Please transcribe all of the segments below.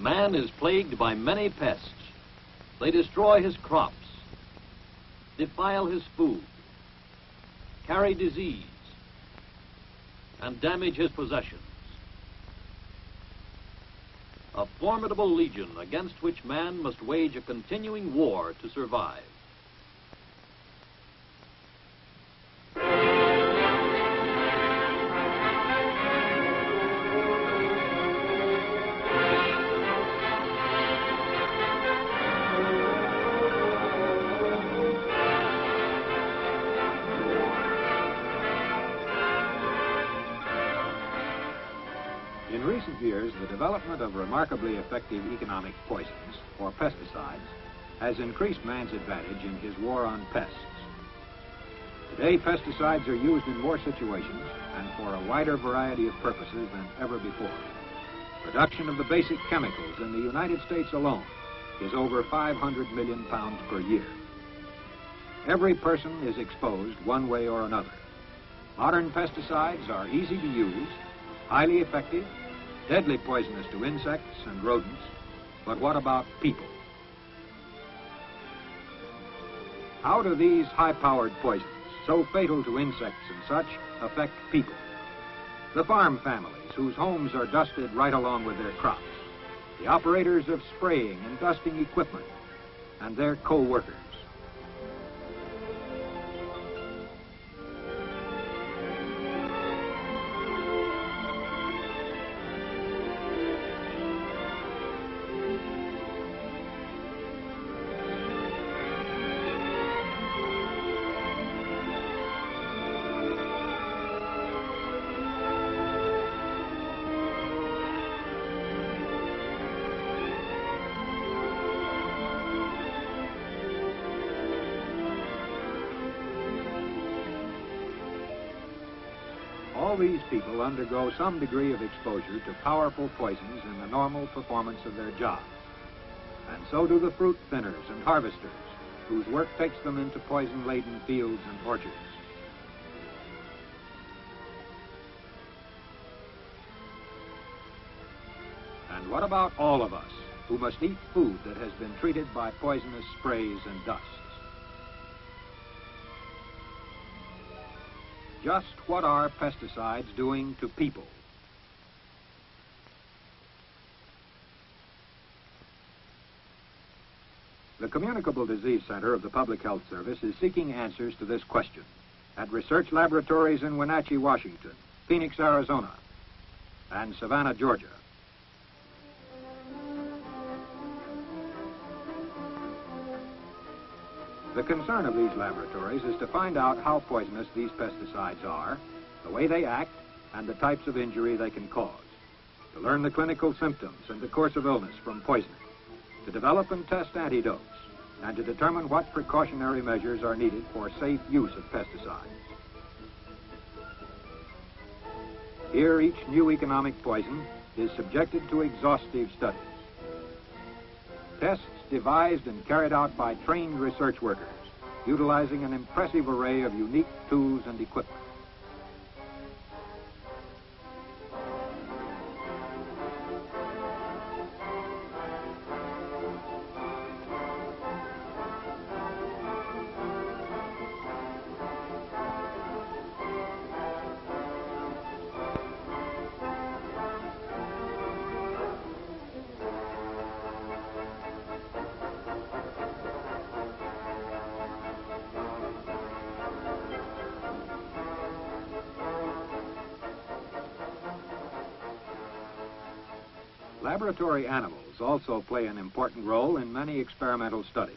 Man is plagued by many pests. They destroy his crops, defile his food, carry disease, and damage his possessions. A formidable legion against which man must wage a continuing war to survive. In recent years, the development of remarkably effective economic poisons, or pesticides, has increased man's advantage in his war on pests. Today, pesticides are used in more situations and for a wider variety of purposes than ever before. Production of the basic chemicals in the United States alone is over 500 million pounds per year. Every person is exposed one way or another. Modern pesticides are easy to use, highly effective, deadly poisonous to insects and rodents, but what about people? How do these high-powered poisons, so fatal to insects and such, affect people? The farm families whose homes are dusted right along with their crops, the operators of spraying and dusting equipment, and their co-workers. All these people undergo some degree of exposure to powerful poisons in the normal performance of their jobs. And so do the fruit thinners and harvesters, whose work takes them into poison-laden fields and orchards. And what about all of us, who must eat food that has been treated by poisonous sprays and dusts? Just what are pesticides doing to people? The Communicable Disease Center of the Public Health Service is seeking answers to this question at research laboratories in Wenatchee, Washington, Phoenix, Arizona, and Savannah, Georgia. The concern of these laboratories is to find out how poisonous these pesticides are, the way they act, and the types of injury they can cause, to learn the clinical symptoms and the course of illness from poisoning, to develop and test antidotes, and to determine what precautionary measures are needed for safe use of pesticides. Here, each new economic poison is subjected to exhaustive studies. Tests devised and carried out by trained research workers, utilizing an impressive array of unique tools and equipment. Laboratory animals also play an important role in many experimental studies.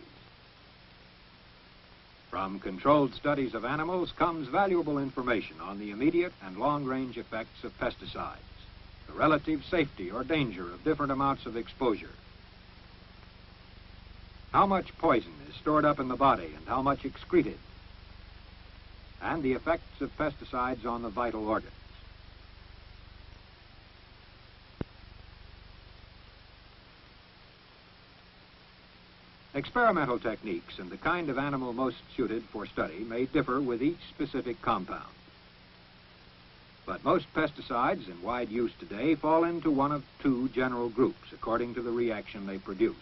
From controlled studies of animals comes valuable information on the immediate and long-range effects of pesticides, the relative safety or danger of different amounts of exposure, how much poison is stored up in the body and how much excreted, and the effects of pesticides on the vital organs. Experimental techniques and the kind of animal most suited for study may differ with each specific compound. But most pesticides in wide use today fall into one of two general groups according to the reaction they produce.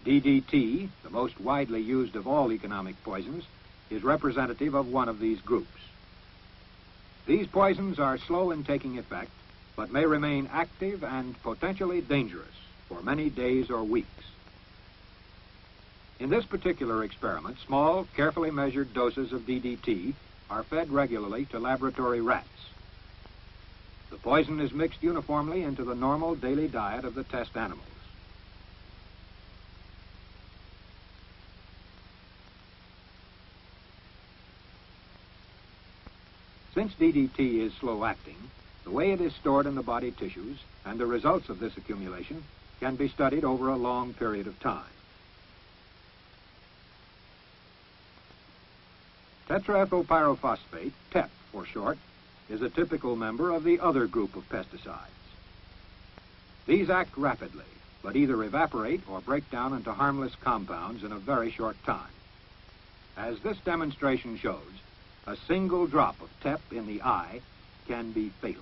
DDT, the most widely used of all economic poisons, is representative of one of these groups. These poisons are slow in taking effect, but may remain active and potentially dangerous for many days or weeks. In this particular experiment, small, carefully measured doses of DDT are fed regularly to laboratory rats. The poison is mixed uniformly into the normal daily diet of the test animals. Since DDT is slow-acting, the way it is stored in the body tissues and the results of this accumulation can be studied over a long period of time. Tetraethylpyrophosphate, TEP for short, is a typical member of the other group of pesticides. These act rapidly, but either evaporate or break down into harmless compounds in a very short time. As this demonstration shows, a single drop of TEP in the eye can be fatal.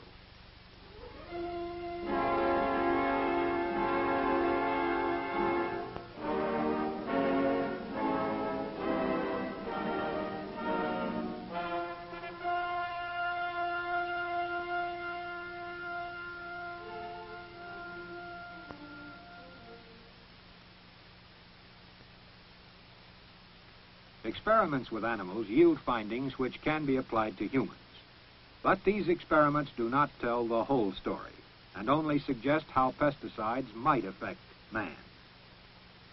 Experiments with animals yield findings which can be applied to humans. But these experiments do not tell the whole story and only suggest how pesticides might affect man.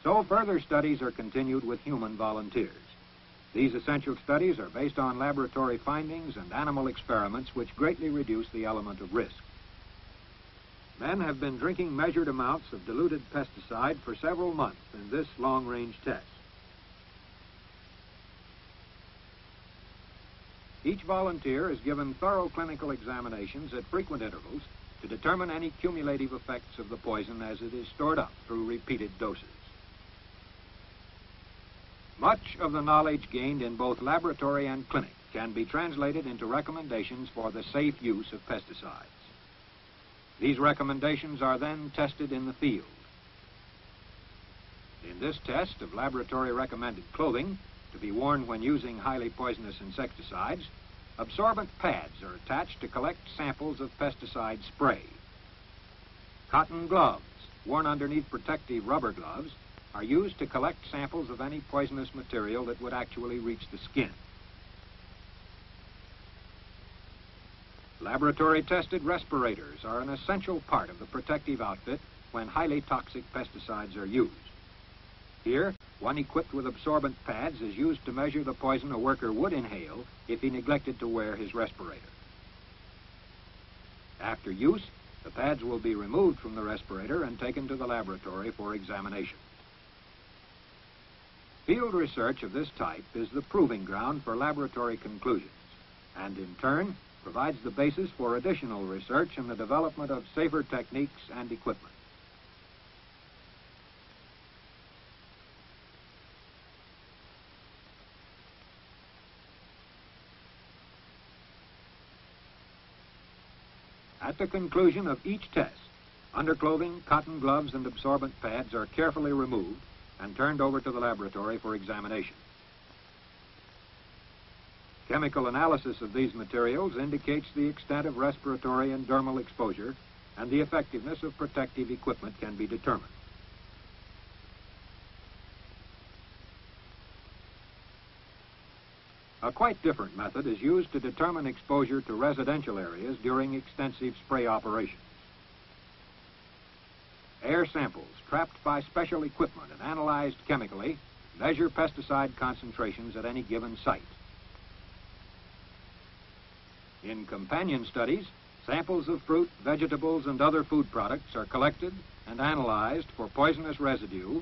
So further studies are continued with human volunteers. These essential studies are based on laboratory findings and animal experiments which greatly reduce the element of risk. Men have been drinking measured amounts of diluted pesticide for several months in this long-range test. Each volunteer is given thorough clinical examinations at frequent intervals to determine any cumulative effects of the poison as it is stored up through repeated doses. Much of the knowledge gained in both laboratory and clinic can be translated into recommendations for the safe use of pesticides. These recommendations are then tested in the field. In this test of laboratory recommended clothing, to be worn when using highly poisonous insecticides, absorbent pads are attached to collect samples of pesticide spray. Cotton gloves, worn underneath protective rubber gloves, are used to collect samples of any poisonous material that would actually reach the skin. Laboratory-tested respirators are an essential part of the protective outfit when highly toxic pesticides are used. Here, one equipped with absorbent pads is used to measure the poison a worker would inhale if he neglected to wear his respirator. After use, the pads will be removed from the respirator and taken to the laboratory for examination. Field research of this type is the proving ground for laboratory conclusions, and in turn provides the basis for additional research in the development of safer techniques and equipment. At the conclusion of each test, underclothing, cotton gloves, and absorbent pads are carefully removed and turned over to the laboratory for examination. Chemical analysis of these materials indicates the extent of respiratory and dermal exposure, and the effectiveness of protective equipment can be determined. A quite different method is used to determine exposure to residential areas during extensive spray operations. Air samples trapped by special equipment and analyzed chemically measure pesticide concentrations at any given site. In companion studies, samples of fruit, vegetables, and other food products are collected and analyzed for poisonous residue,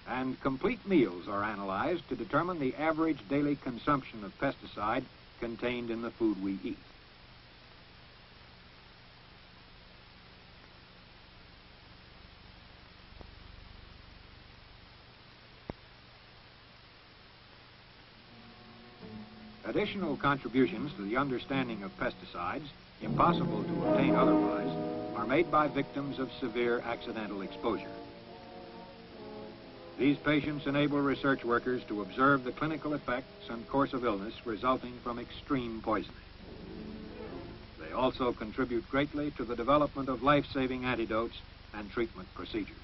and complete meals are analyzed to determine the average daily consumption of pesticide contained in the food we eat. Additional contributions to the understanding of pesticides, impossible to obtain otherwise, are made by victims of severe accidental exposure. These patients enable research workers to observe the clinical effects and course of illness resulting from extreme poisoning. They also contribute greatly to the development of life-saving antidotes and treatment procedures.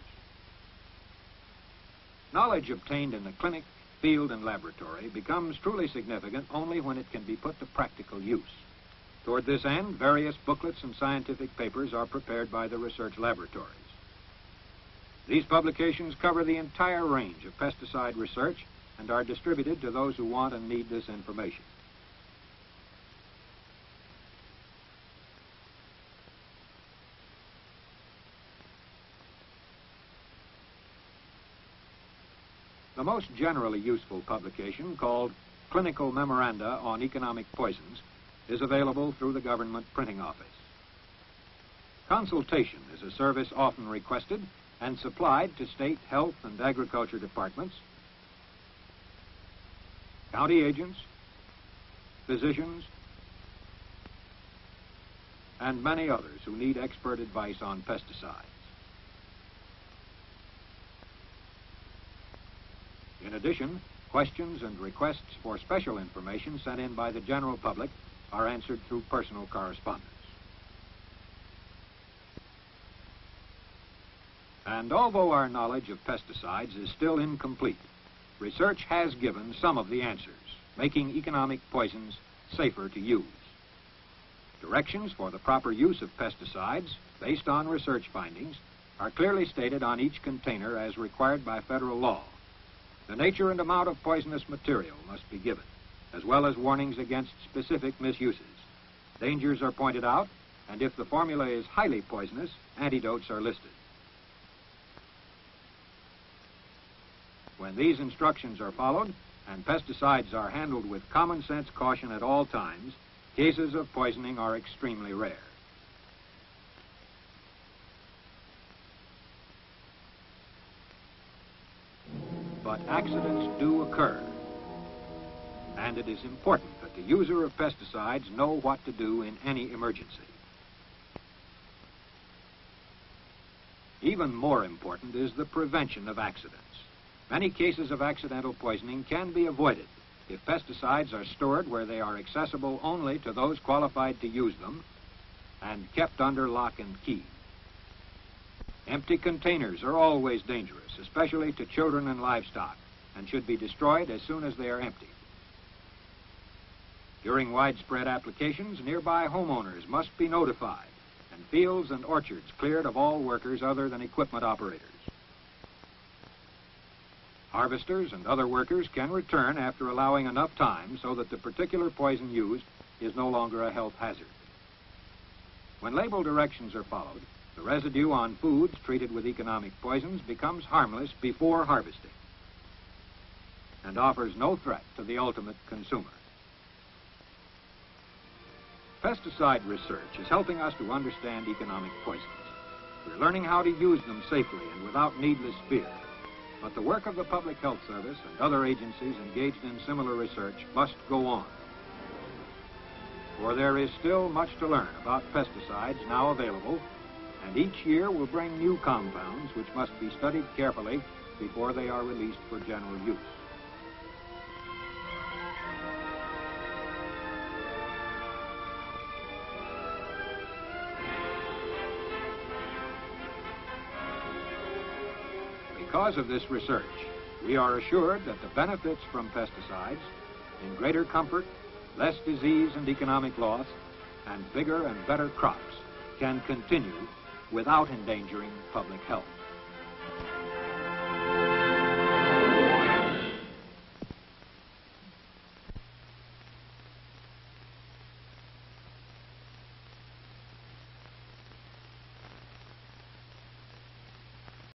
Knowledge obtained in the clinic, field, and laboratory becomes truly significant only when it can be put to practical use. Toward this end, various booklets and scientific papers are prepared by the research laboratories. These publications cover the entire range of pesticide research and are distributed to those who want and need this information. The most generally useful publication, called Clinical Memoranda on Economic Poisons, is available through the government printing office. Consultation is a service often requested and supplied to state health and agriculture departments, county agents, physicians, and many others who need expert advice on pesticides. In addition, questions and requests for special information sent in by the general public are answered through personal correspondence. And although our knowledge of pesticides is still incomplete, research has given some of the answers, making economic poisons safer to use. Directions for the proper use of pesticides, based on research findings, are clearly stated on each container as required by federal law. The nature and amount of poisonous material must be given, as well as warnings against specific misuses. Dangers are pointed out, and if the formula is highly poisonous, antidotes are listed. When these instructions are followed, and pesticides are handled with common sense caution at all times, cases of poisoning are extremely rare. But accidents do occur, and it is important that the user of pesticides know what to do in any emergency. Even more important is the prevention of accidents. Many cases of accidental poisoning can be avoided if pesticides are stored where they are accessible only to those qualified to use them and kept under lock and key. Empty containers are always dangerous, especially to children and livestock, and should be destroyed as soon as they are emptied. During widespread applications, nearby homeowners must be notified, and fields and orchards cleared of all workers other than equipment operators. Harvesters and other workers can return after allowing enough time so that the particular poison used is no longer a health hazard. When label directions are followed, the residue on foods treated with economic poisons becomes harmless before harvesting and offers no threat to the ultimate consumer. Pesticide research is helping us to understand economic poisons. We're learning how to use them safely and without needless fear. But the work of the Public Health Service and other agencies engaged in similar research must go on. For there is still much to learn about pesticides now available, and each year will bring new compounds which must be studied carefully before they are released for general use. Because of this research, we are assured that the benefits from pesticides in greater comfort, less disease and economic loss, and bigger and better crops can continue without endangering public health.